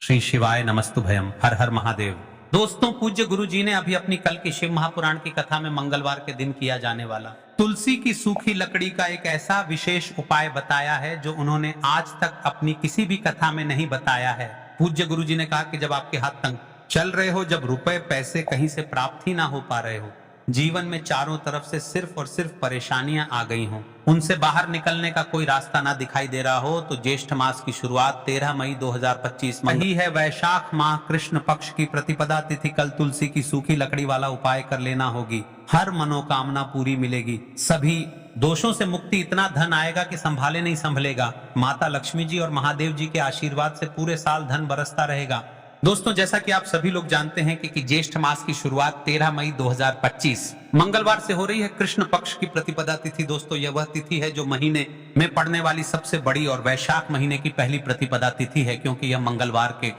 श्री शिवाय नमस्तुभयम। हर हर महादेव। दोस्तों, पूज्य गुरु जी ने अभी अपनी कल की शिव महापुराण की कथा में मंगलवार के दिन किया जाने वाला तुलसी की सूखी लकड़ी का एक ऐसा विशेष उपाय बताया है जो उन्होंने आज तक अपनी किसी भी कथा में नहीं बताया है। पूज्य गुरु जी ने कहा कि जब आपके हाथ तंग चल रहे हो, जब रुपए पैसे कहीं से प्राप्त ही ना हो पा रहे हो, जीवन में चारों तरफ से सिर्फ और सिर्फ परेशानियां आ गई हों, उनसे बाहर निकलने का कोई रास्ता ना दिखाई दे रहा हो, तो ज्येष्ठ मास की शुरुआत 13 मई 2025 में ही है। वैशाख माह कृष्ण पक्ष की प्रतिपदा तिथि कल तुलसी की सूखी लकड़ी वाला उपाय कर लेना होगी। हर मनोकामना पूरी मिलेगी, सभी दोषों से मुक्ति, इतना धन आएगा कि संभाले नहीं संभलेगा। माता लक्ष्मी जी और महादेव जी के आशीर्वाद से पूरे साल धन बरसता रहेगा। दोस्तों, जैसा कि आप सभी लोग जानते हैं कि ज्येष्ठ मास की शुरुआत 13 मई 2025 मंगलवार से हो रही है। कृष्ण पक्ष की प्रतिपदा तिथि दोस्तों, यह वह तिथि है जो महीने में पड़ने वाली सबसे बड़ी और वैशाख महीने की पहली प्रतिपदा तिथि है, क्योंकि यह मंगलवार के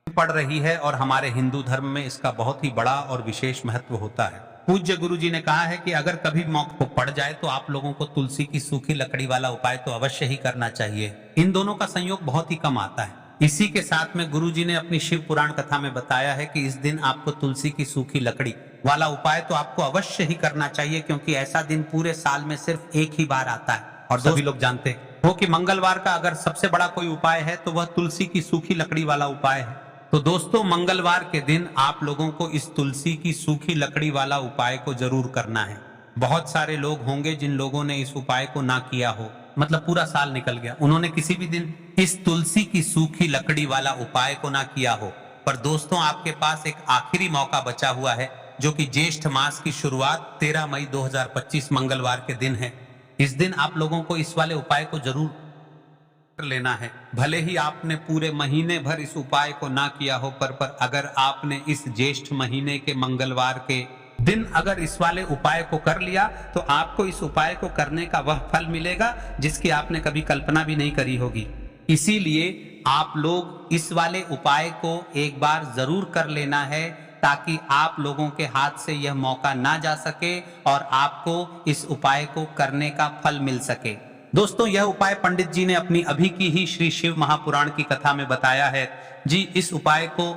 पड़ रही है और हमारे हिंदू धर्म में इसका बहुत ही बड़ा और विशेष महत्व होता है। पूज्य गुरु जी ने कहा है कि अगर कभी मौका को पड़ जाए तो आप लोगों को तुलसी की सूखी लकड़ी वाला उपाय तो अवश्य ही करना चाहिए। इन दोनों का संयोग बहुत ही कम आता है। इसी के साथ में गुरु जी ने अपनी शिव पुराण कथा में बताया है कि इस दिन आपको तुलसी की सूखी लकड़ी वाला उपाय तो आपको अवश्य ही करना चाहिए, क्योंकि ऐसा दिन पूरे साल में सिर्फ एक ही बार आता है। और सभी लोग जानते हो कि मंगलवार का अगर सबसे बड़ा कोई उपाय है तो वह तुलसी की सूखी लकड़ी वाला उपाय है। तो दोस्तों, मंगलवार के दिन आप लोगों को इस तुलसी की सूखी लकड़ी वाला उपाय को जरूर करना है। बहुत सारे लोग होंगे जिन लोगों ने इस उपाय को ना किया हो, मतलब पूरा साल निकल गया, उन्होंने किसी भी दिन इस तुलसी की सूखी लकड़ी वाला उपाय को ना किया हो। पर दोस्तों, आपके पास एक आखिरी मौका बचा हुआ है, जो कि ज्येष्ठ मास की शुरुआत 13 मई 2025 मंगलवार के दिन है। इस दिन आप लोगों को इस वाले उपाय को जरूर कर लेना है। भले ही आपने पूरे महीने भर इस उपाय को ना किया हो, पर अगर आपने इस ज्येष्ठ महीने के मंगलवार के दिन अगर इस वाले उपाय को कर लिया तो आपको इस उपाय को करने का वह फल मिलेगा जिसकी आपने कभी कल्पना भी नहीं करी होगी। इसीलिए आप लोग इस वाले उपाय को एक बार जरूर कर लेना है, ताकि आप लोगों के हाथ से यह मौका ना जा सके और आपको इस उपाय को करने का फल मिल सके। दोस्तों, यह उपाय पंडित जी ने अपनी अभी की ही श्री शिव महापुराण की कथा में बताया है। जी, इस उपाय को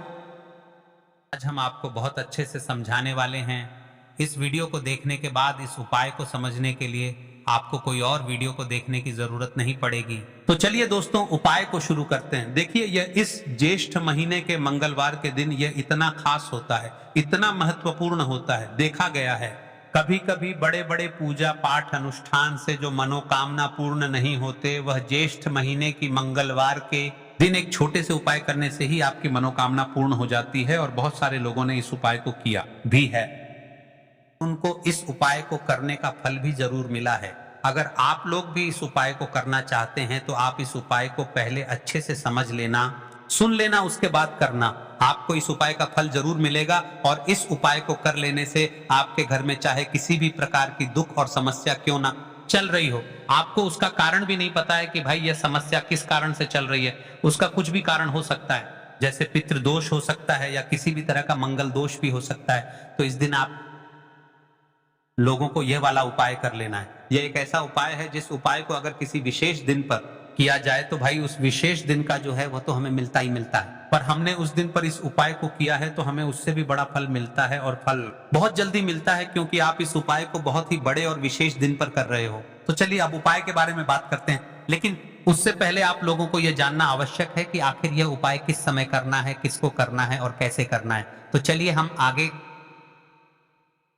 आज हम आपको बहुत अच्छे से समझाने वाले हैं। इस वीडियो को देखने के बाद इस उपाय को समझने के लिए आपको कोई और वीडियो को देखने की जरूरत नहीं पड़ेगी। तो चलिए दोस्तों, उपाय को शुरू करते हैं। देखिए, यह इस ज्येष्ठ महीने के मंगलवार के दिन यह इतना खास होता है, इतना महत्वपूर्ण होता है। देखा गया है कभी कभी बड़े बड़े पूजा पाठ अनुष्ठान से जो मनोकामना पूर्ण नहीं होते, वह ज्येष्ठ महीने की मंगलवार के दिन एक छोटे से उपाय करने से ही आपकी मनोकामना पूर्ण हो जाती है। और बहुत सारे लोगों ने इस उपाय को किया भी है, उनको इस उपाय को करने का फल भी जरूर मिला है। अगर आप लोग भी इस उपाय को करना चाहते हैं तो आप इस उपाय को पहले अच्छे से समझ लेना, सुन लेना, उसके बाद करना। आपको इस उपाय का फल जरूर मिलेगा और इस उपाय को कर लेने से आपके घर में चाहे किसी भी प्रकार की दुख और समस्या क्यों ना चल रही हो, आपको उसका कारण भी नहीं पता है कि भाई यह समस्या किस कारण से चल रही है, उसका कुछ भी कारण हो सकता है, जैसे पितृदोष हो सकता है या किसी भी तरह का मंगल दोष भी हो सकता है। तो इस दिन आप लोगों को यह वाला उपाय कर लेना है। यह एक ऐसा उपाय है जिस उपाय को अगर किसी विशेष दिन पर किया जाए तो भाई उस विशेष दिन का जो है वह तो हमें मिलता ही मिलता है। पर हमने उस दिन पर इस उपाय को किया है तो हमें उससे भी बड़ा फल मिलता है, और फल बहुत जल्दी मिलता है, क्योंकि आप इस उपाय को बहुत ही बड़े और विशेष दिन पर कर रहे हो। तो चलिए अब उपाय के बारे में बात करते हैं, लेकिन उससे पहले आप लोगों को यह जानना आवश्यक है कि आखिर यह उपाय किस समय करना है, किसको करना है और कैसे करना है। तो चलिए हम आगे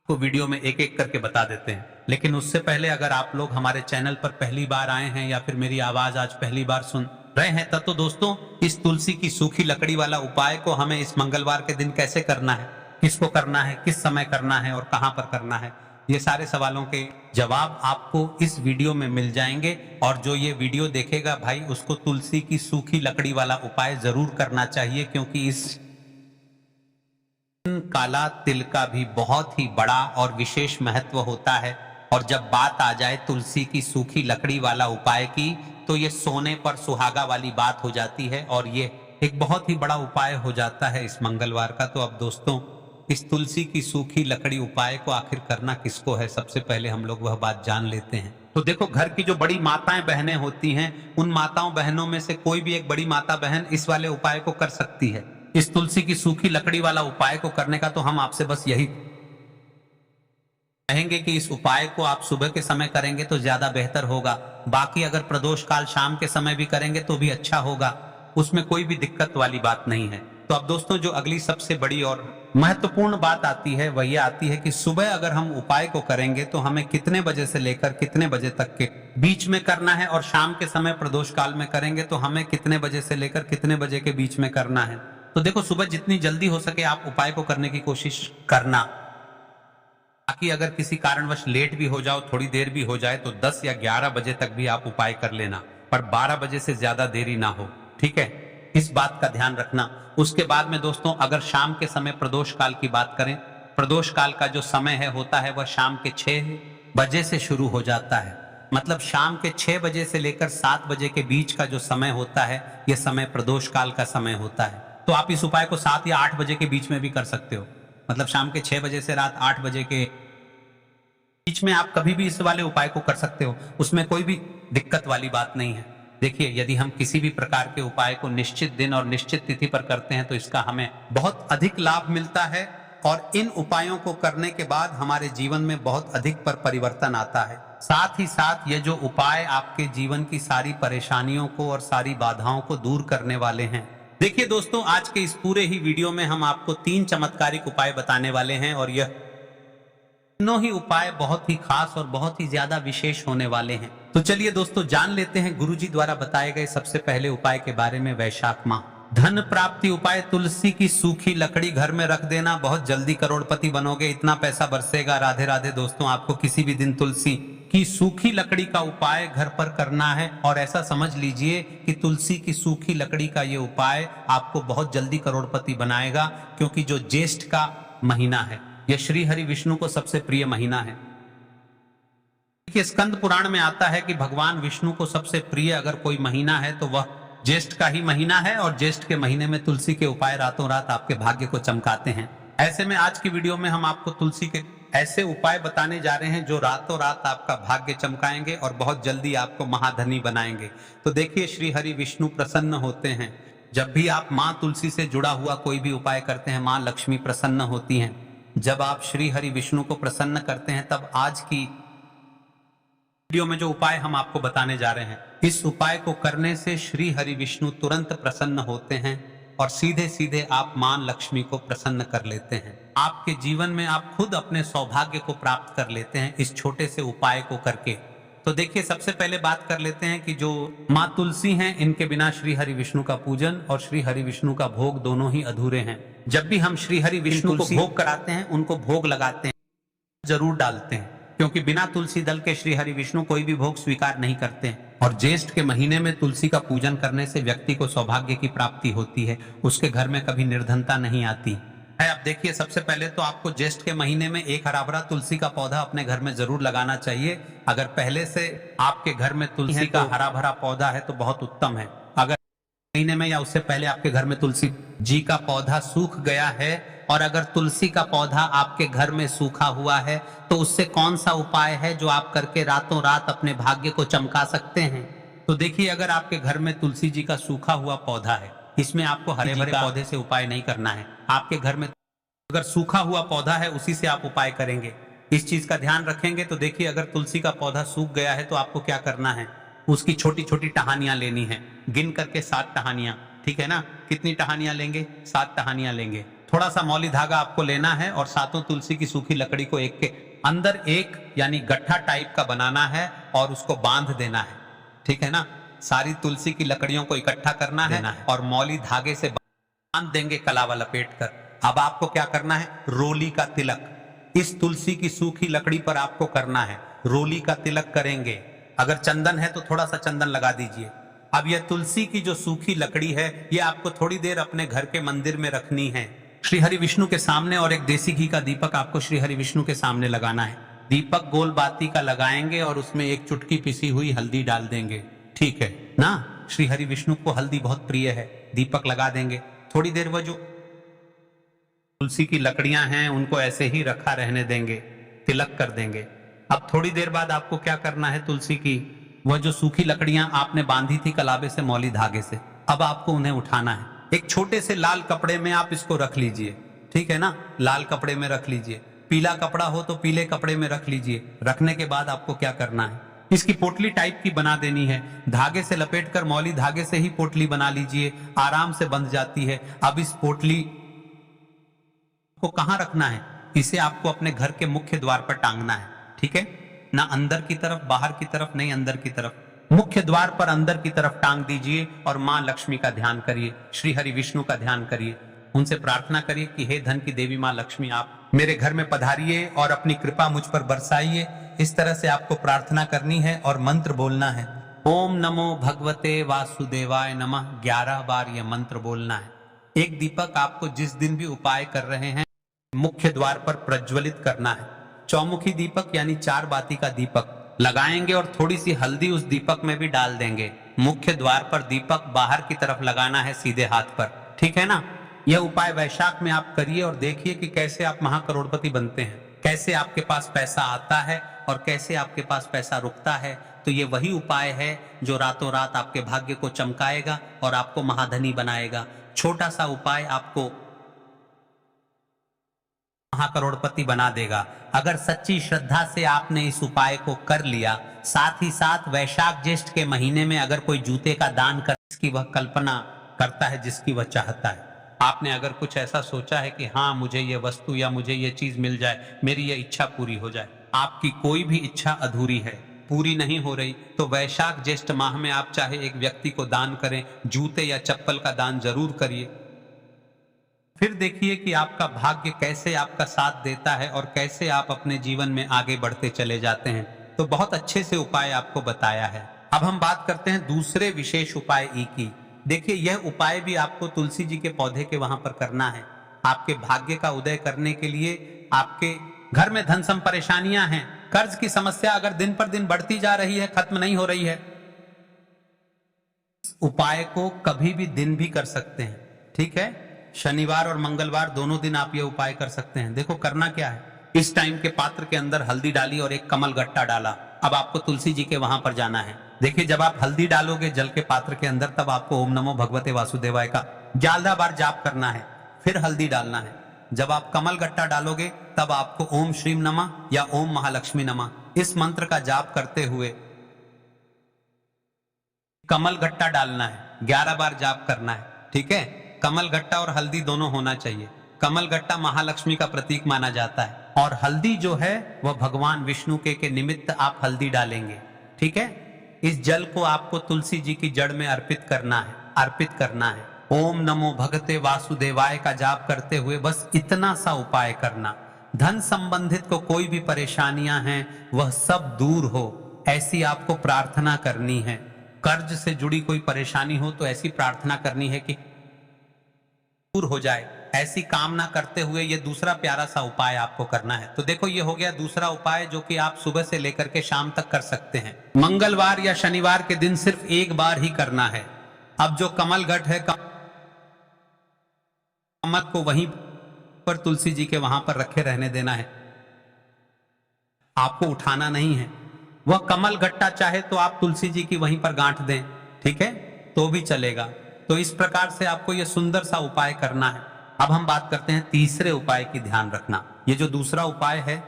को वीडियो में एक एक करके बता देते हैं। लेकिन उससे पहले अगर आप लोग हमारे चैनल पर पहली बार आए हैं या फिर मेरी आवाज आज पहली बार सुन रहे हैं, तब तो दोस्तों, इस तुलसी की सूखी लकड़ी वाला उपाय को हमें इस मंगलवार के दिन कैसे करना है, किसको करना है, किस समय करना है और कहां पर करना है, ये सारे सवालों के जवाब आपको इस वीडियो में मिल जाएंगे। और जो ये वीडियो देखेगा भाई, उसको तुलसी की सूखी लकड़ी वाला उपाय जरूर करना चाहिए, क्योंकि इस काला तिल का भी बहुत ही बड़ा और विशेष महत्व होता है। और जब बात आ जाए तुलसी की सूखी लकड़ी वाला उपाय की, तो ये सोने पर सुहागा वाली बात हो जाती है और ये एक बहुत ही बड़ा उपाय हो जाता है इस मंगलवार का। तो अब दोस्तों, इस तुलसी की सूखी लकड़ी उपाय को आखिर करना किसको है, सबसे पहले हम लोग वह बात जान लेते हैं। तो देखो, घर की जो बड़ी माताएं बहनें होती हैं, उन माताओं बहनों में से कोई भी एक बड़ी माता बहन इस वाले उपाय को कर सकती है। इस तुलसी की सूखी लकड़ी वाला उपाय को करने का तो हम आपसे बस यही कहेंगे कि इस उपाय को आप सुबह के समय करेंगे तो ज्यादा बेहतर होगा। बाकी अगर प्रदोष काल शाम के समय भी करेंगे तो भी अच्छा होगा, उसमें कोई भी दिक्कत वाली बात नहीं है। तो अब दोस्तों, जो अगली सबसे बड़ी और महत्वपूर्ण बात आती है वह यह आती है कि सुबह अगर हम उपाय को करेंगे तो हमें कितने बजे से लेकर कितने बजे तक के बीच में करना है, और शाम के समय प्रदोष काल में करेंगे तो हमें कितने बजे से लेकर कितने बजे के बीच में करना है। तो देखो, सुबह जितनी जल्दी हो सके आप उपाय को करने की कोशिश करना। बाकी अगर किसी कारणवश लेट भी हो जाओ, थोड़ी देर भी हो जाए, तो 10 या 11 बजे तक भी आप उपाय कर लेना, पर 12 बजे से ज्यादा देरी ना हो, ठीक है? इस बात का ध्यान रखना। उसके बाद में दोस्तों, अगर शाम के समय प्रदोष काल की बात करें, प्रदोष काल का जो समय है होता है वह शाम के 6 बजे से शुरू हो जाता है। मतलब शाम के 6 बजे से लेकर 7 बजे के बीच का जो समय होता है, यह समय प्रदोष काल का समय होता है। तो आप इस उपाय को 7 या 8 बजे के बीच में भी कर सकते हो। मतलब शाम के 6 बजे से रात 8 बजे के बीच में आप कभी भी इस वाले उपाय को कर सकते हो, उसमें कोई भी दिक्कत वाली बात नहीं है। देखिए, यदि हम किसी भी प्रकार के उपाय को निश्चित दिन और निश्चित तिथि पर करते हैं तो इसका हमें बहुत अधिक लाभ मिलता है, और इन उपायों को करने के बाद हमारे जीवन में बहुत अधिक परिवर्तन आता है। साथ ही साथ ये जो उपाय आपके जीवन की सारी परेशानियों को और सारी बाधाओं को दूर करने वाले हैं। देखिए दोस्तों, आज के इस पूरे ही वीडियो में हम आपको 3 चमत्कारिक उपाय बताने वाले हैं, और यह तीनों ही उपाय बहुत ही खास और बहुत ही ज्यादा विशेष होने वाले हैं। तो चलिए दोस्तों, जान लेते हैं गुरुजी द्वारा बताए गए सबसे पहले उपाय के बारे में। वैशाख माह धन प्राप्ति उपाय। तुलसी की सूखी लकड़ी घर में रख देना, बहुत जल्दी करोड़पति बनोगे, इतना पैसा बरसेगा। राधे राधे दोस्तों, आपको किसी भी दिन तुलसी की सूखी लकड़ी का उपाय घर पर करना है, और ऐसा समझ लीजिए कि तुलसी की सूखी लकड़ी का ये उपाय आपको बहुत जल्दी करोड़पति बनाएगा, क्योंकि जो ज्येष्ठ का महीना है यह श्री हरि विष्णु को सबसे प्रिय महीना है। देखिए, स्कंद पुराण में आता है कि भगवान विष्णु को सबसे प्रिय अगर कोई महीना है तो वह ज्येष्ठ का ही महीना है, और ज्येष्ठ के महीने में तुलसी के उपाय रातों रात आपके भाग्य को चमकाते हैं। ऐसे में आज की वीडियो में हम आपको तुलसी के ऐसे उपाय बताने जा रहे हैं जो रातों रात आपका भाग्य चमकाएंगे और बहुत जल्दी आपको महाधनी बनाएंगे। तो देखिए, श्री हरि विष्णु प्रसन्न होते हैं। जब भी आप माँ तुलसी से जुड़ा हुआ कोई भी उपाय करते हैं, माँ लक्ष्मी प्रसन्न होती हैं। जब आप श्री हरि विष्णु को प्रसन्न करते हैं, तब आज की वीडियो में जो उपाय हम आपको बताने जा रहे हैं, इस उपाय को करने से श्री हरि विष्णु तुरंत प्रसन्न होते हैं, और सीधे सीधे आप मां लक्ष्मी को प्रसन्न कर लेते हैं। आपके जीवन में आप खुद अपने सौभाग्य को प्राप्त कर लेते हैं इस छोटे से उपाय को करके। तो देखिए, सबसे पहले बात कर लेते हैं कि जो माँ तुलसी हैं, इनके बिना श्री हरि विष्णु का पूजन और श्री हरि विष्णु का भोग दोनों ही अधूरे हैं। जब भी हम श्री हरि विष्णु को भोग कराते हैं, उनको भोग लगाते हैं, जरूर डालते हैं, क्योंकि बिना तुलसी दल के श्री हरि विष्णु कोई भी भोग स्वीकार नहीं करते हैं। और ज्येष्ठ के महीने में तुलसी का पूजन करने से व्यक्ति को सौभाग्य की प्राप्ति होती है, उसके घर में कभी निर्धनता नहीं आती है। अब देखिए, सबसे पहले तो आपको ज्येष्ठ के महीने में एक हरा भरा तुलसी का पौधा अपने घर में जरूर लगाना चाहिए। अगर पहले से आपके घर में तुलसी का हरा भरा पौधा है तो बहुत उत्तम है। अगर महीने में या उससे पहले आपके घर में तुलसी जी का पौधा सूख गया है, और अगर तुलसी का पौधा आपके घर में सूखा हुआ है, तो उससे कौन सा उपाय है जो आप करके रातों रात अपने भाग्य को चमका सकते हैं? तो देखिए, अगर आपके घर में तुलसी जी का सूखा हुआ पौधा है, इसमें आपको हरे भरे पौधे से उपाय नहीं करना है। आपके घर में अगर सूखा हुआ पौधा है, उसी से आप उपाय करेंगे। इस चीज का ध्यान रखेंगे। तो देखिए, अगर तुलसी का पौधा सूख गया है तो आपको क्या करना है, उसकी छोटी छोटी टहनियां लेनी है, गिन करके 7 टहनियां, ठीक है ना? कितनी टहनियां लेंगे? 7 टहनियां लेंगे। थोड़ा सा मौली धागा आपको लेना है, और सातों तुलसी की सूखी लकड़ी को एक के अंदर एक यानी गट्ठा टाइप का बनाना है, और उसको बांध देना है, ठीक है ना? सारी तुलसी की लकड़ियों को इकट्ठा करना है और मौली धागे से बांध देंगे, कलावा लपेट कर। अब आपको क्या करना है, रोली का तिलक इस तुलसी की सूखी लकड़ी पर आपको करना है। रोली का तिलक करेंगे। अगर चंदन है तो थोड़ा सा चंदन लगा दीजिए। अब यह तुलसी की जो सूखी लकड़ी है, यह आपको थोड़ी देर अपने घर के मंदिर में रखनी है, श्री हरि विष्णु के सामने, और एक देसी घी का दीपक आपको श्री हरि विष्णु के सामने लगाना है। दीपक गोल बाती का लगाएंगे और उसमें एक चुटकी पिसी हुई हल्दी डाल देंगे, ठीक है ना? श्री हरि विष्णु को हल्दी बहुत प्रिय है। दीपक लगा देंगे। थोड़ी देर वह जो तुलसी की लकड़ियां हैं उनको ऐसे ही रखा रहने देंगे, तिलक कर देंगे। अब थोड़ी देर बाद आपको क्या करना है, तुलसी की वह जो सूखी लकड़ियां आपने बांधी थी कलाबे से, मौली धागे से, अब आपको उन्हें उठाना है। एक छोटे से लाल कपड़े में आप इसको रख लीजिए, ठीक है ना, लाल कपड़े में रख लीजिए। पीला कपड़ा हो तो पीले कपड़े में रख लीजिए। रखने के बाद आपको क्या करना है, इसकी पोटली टाइप की बना देनी है। धागे से लपेटकर, मौली धागे से ही पोटली बना लीजिए, आराम से बंध जाती है। अब इस पोटली को कहां रखना है, इसे आपको अपने घर के मुख्य द्वार पर टांगना है, ठीक है ना, अंदर की तरफ, बाहर की तरफ नहीं, अंदर की तरफ। मुख्य द्वार पर अंदर की तरफ टांग दीजिए और मां लक्ष्मी का ध्यान करिए, श्री हरि विष्णु का ध्यान करिए। उनसे प्रार्थना करिए कि हे धन की देवी मां लक्ष्मी, आप मेरे घर में पधारिए और अपनी कृपा मुझ पर बरसाइए। इस तरह से आपको प्रार्थना करनी है और मंत्र बोलना है। ओम नमो भगवते वासुदेवाय नमः 11 बार यह मंत्र बोलना है। एक दीपक आपको जिस दिन भी उपाय कर रहे हैं मुख्य द्वार पर प्रज्वलित करना है। चौमुखी दीपक यानी 4 बाती का दीपक लगाएंगे और थोड़ी सी हल्दी उस दीपक में भी डाल देंगे। मुख्य द्वार पर दीपक बाहर की तरफ लगाना है, सीधे हाथ पर, ठीक है ना। यह उपाय वैशाख में आप करिए और देखिए कि कैसे आप महाकरोड़पति बनते हैं, कैसे आपके पास पैसा आता है और कैसे आपके पास पैसा रुकता है। तो ये वही उपाय है जो रातों रात आपके भाग्य को चमकाएगा और आपको महाधनी बनाएगा। छोटा सा उपाय आपको महाकरोड़पति बना देगा। अगर सच्ची श्रद्धा से आपने इस उपाय को कर लिया, साथ ही साथ वैशाख ज्येष्ठ के महीने में अगर कोई जूते का दान कर, जिसकी वह कल्पना करता है, जिसकी वह चाहता है, आपने अगर कुछ ऐसा सोचा है कि हाँ मुझे ये वस्तु या मुझे ये चीज मिल जाए, मेरी ये इच्छा पूरी हो जाए, आपकी कोई भी इच्छा अधूरी है, पूरी नहीं हो रही, तो वैशाख ज्येष्ठ माह में आप चाहे एक व्यक्ति को दान करें, जूते या चप्पल का दान जरूर करिए। फिर देखिए कि आपका भाग्य कैसे आपका साथ देता है और कैसे आप अपने जीवन में आगे बढ़ते चले जाते हैं। तो बहुत अच्छे से उपाय आपको बताया है। अब हम बात करते हैं दूसरे विशेष उपाय ई की। देखिए यह उपाय भी आपको तुलसी जी के पौधे के वहां पर करना है। आपके भाग्य का उदय करने के लिए, आपके घर में धन सम परेशानियां हैं, कर्ज की समस्या अगर दिन पर दिन बढ़ती जा रही है, खत्म नहीं हो रही है, उपाय को कभी भी दिन भी कर सकते हैं, ठीक है। शनिवार और मंगलवार दोनों दिन आप ये उपाय कर सकते हैं। देखो करना क्या है, इस टाइम के पात्र के अंदर हल्दी डाली और एक कमल गट्टा डाला। अब आपको तुलसी जी के वहां पर जाना है। देखिए जब आप हल्दी डालोगे जल के पात्र के अंदर, तब आपको ओम नमो भगवते वासुदेवाय का 11 बार जाप करना है, फिर हल्दी डालना है। जब आप कमल गट्टा डालोगे तब आपको ओम श्रीम नमः या ओम महालक्ष्मी नमः इस मंत्र का जाप करते हुए कमल गट्टा डालना है, 11 बार जाप करना है, ठीक है। कमल गट्टा और हल्दी दोनों होना चाहिए। कमल गट्टा महालक्ष्मी का प्रतीक माना जाता है और हल्दी जो है वह भगवान विष्णु के निमित्त आप हल्दी डालेंगे, ठीक है। इस जल को आपको तुलसी जी की जड़ में अर्पित करना है, अर्पित करना है। ओम नमो भगते वासुदेवाय का जाप करते हुए बस इतना सा उपाय करना। धन संबंधित को कोई भी परेशानियां हैं वह सब दूर हो, ऐसी आपको प्रार्थना करनी है। कर्ज से जुड़ी कोई परेशानी हो तो ऐसी प्रार्थना करनी है कि दूर हो जाए। ऐसी कामना करते हुए ये दूसरा प्यारा सा उपाय आपको करना है। तो देखो ये हो गया दूसरा उपाय जो कि आप सुबह से लेकर के शाम तक कर सकते हैं। मंगलवार या शनिवार के दिन सिर्फ एक बार ही करना है। अब जो कमल गट्ट है, कमल को वहीं पर तुलसी जी के वहां पर रखे रहने देना है, आपको उठाना नहीं है। वह कमल गट्टा चाहे तो आप तुलसी जी की वहीं पर गांठ दें, ठीक है, तो भी चलेगा। तो इस प्रकार से आपको यह सुंदर सा उपाय करना है। अब हम बात करते हैं तीसरे उपाय की। ध्यान रखना, ये जो दूसरा उपाय है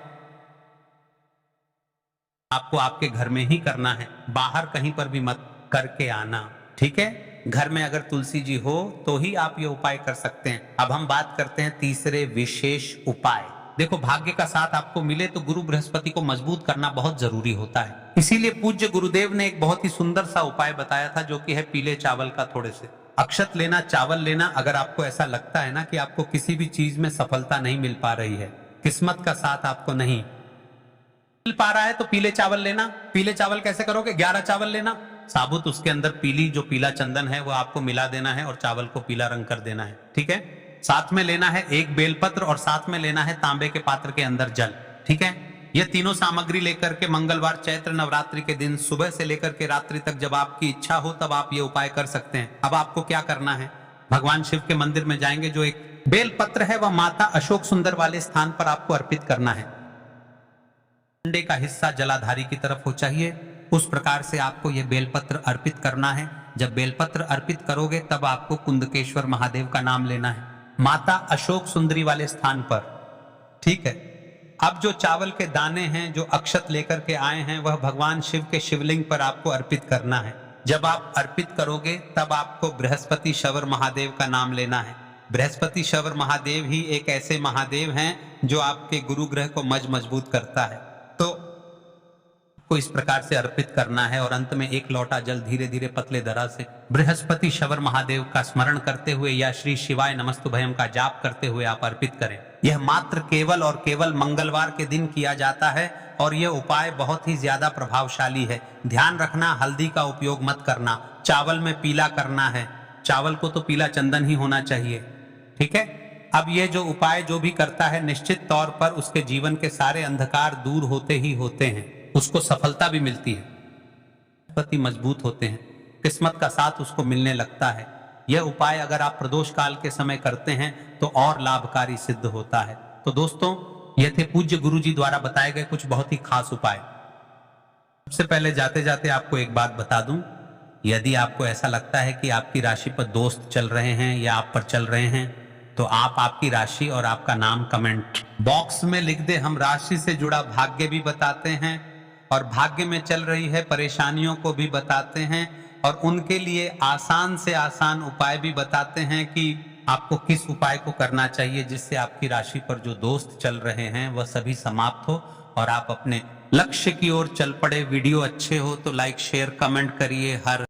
आपको आपके घर में ही करना है, बाहर कहीं पर भी मत करके आना, ठीक है। घर में अगर तुलसी जी हो तो ही आप ये उपाय कर सकते हैं। अब हम बात करते हैं तीसरे विशेष उपाय। देखो भाग्य का साथ आपको मिले तो गुरु बृहस्पति को मजबूत करना बहुत जरूरी होता है। इसीलिए पूज्य गुरुदेव ने एक बहुत ही सुंदर सा उपाय बताया था जो कि है पीले चावल का। थोड़े से अक्षत लेना, चावल लेना। अगर आपको ऐसा लगता है ना कि आपको किसी भी चीज में सफलता नहीं मिल पा रही है, किस्मत का साथ आपको नहीं मिल पा रहा है, तो पीले चावल लेना। पीले चावल कैसे करोगे? 11 चावल लेना साबुत, उसके अंदर पीली जो पीला चंदन है वो आपको मिला देना है और चावल को पीला रंग कर देना है, ठीक है। साथ में लेना है एक बेलपत्र और साथ में लेना है तांबे के पात्र के अंदर जल, ठीक है। ये तीनों सामग्री लेकर के मंगलवार चैत्र नवरात्रि के दिन सुबह से लेकर के रात्रि तक जब आपकी इच्छा हो तब आप ये उपाय कर सकते हैं। अब आपको क्या करना है, भगवान शिव के मंदिर में जाएंगे, जो एक बेल पत्र है वह माता अशोक सुंदर वाले स्थान पर आपको अर्पित करना है। डंडे का हिस्सा जलाधारी की तरफ हो चाहिए। उस प्रकार से आपको यह बेलपत्र अर्पित करना है। जब बेलपत्र अर्पित करोगे तब आपको कुंदकेश्वर महादेव का नाम लेना है, माता अशोक सुंदरी वाले स्थान पर। ठीक है। अब जो चावल के दाने हैं, जो अक्षत लेकर के आए हैं, वह भगवान शिव के शिवलिंग पर आपको अर्पित करना है। जब आप अर्पित करोगे तब आपको बृहस्पति शवर महादेव का नाम लेना है। बृहस्पति शवर महादेव ही एक ऐसे महादेव हैं जो आपके गुरु ग्रह को मजबूत करता है। तो को इस प्रकार से अर्पित करना है और अंत में एक लोटा जल धीरे धीरे पतले दरा से बृहस्पति शवर महादेव का स्मरण करते हुए या श्री शिवाय नमस्तुभयम का जाप करते हुए आप अर्पित करें। यह मात्र केवल और केवल मंगलवार के दिन किया जाता है और यह उपाय बहुत ही ज्यादा प्रभावशाली है। ध्यान रखना, हल्दी का उपयोग मत करना। चावल में पीला करना है। चावल को तो पीला चंदन ही होना चाहिए। ठीक है। अब ये जो उपाय जो भी करता है, निश्चित तौर पर उसके जीवन के सारे अंधकार दूर होते ही होते हैं, उसको सफलता भी मिलती है, पति मजबूत होते हैं, किस्मत का साथ उसको मिलने लगता है। यह उपाय अगर आप प्रदोष काल के समय करते हैं तो और लाभकारी सिद्ध होता है। तो दोस्तों, ये थे पूज्य गुरु जी द्वारा बताए गए कुछ बहुत ही खास उपाय। सबसे पहले जाते जाते आपको एक बात बता दूं, यदि आपको ऐसा लगता है कि आपकी राशि पर दोस्त चल रहे हैं या आप पर चल रहे हैं, तो आप आपकी राशि और आपका नाम कमेंट बॉक्स में लिख दे। हम राशि से जुड़ा भाग्य भी बताते हैं और भाग्य में चल रही है परेशानियों को भी बताते हैं और उनके लिए आसान से आसान उपाय भी बताते हैं कि आपको किस उपाय को करना चाहिए जिससे आपकी राशि पर जो दोस्त चल रहे हैं वह सभी समाप्त हो और आप अपने लक्ष्य की ओर चल पड़े। वीडियो अच्छे हो तो लाइक शेयर कमेंट करिए। हर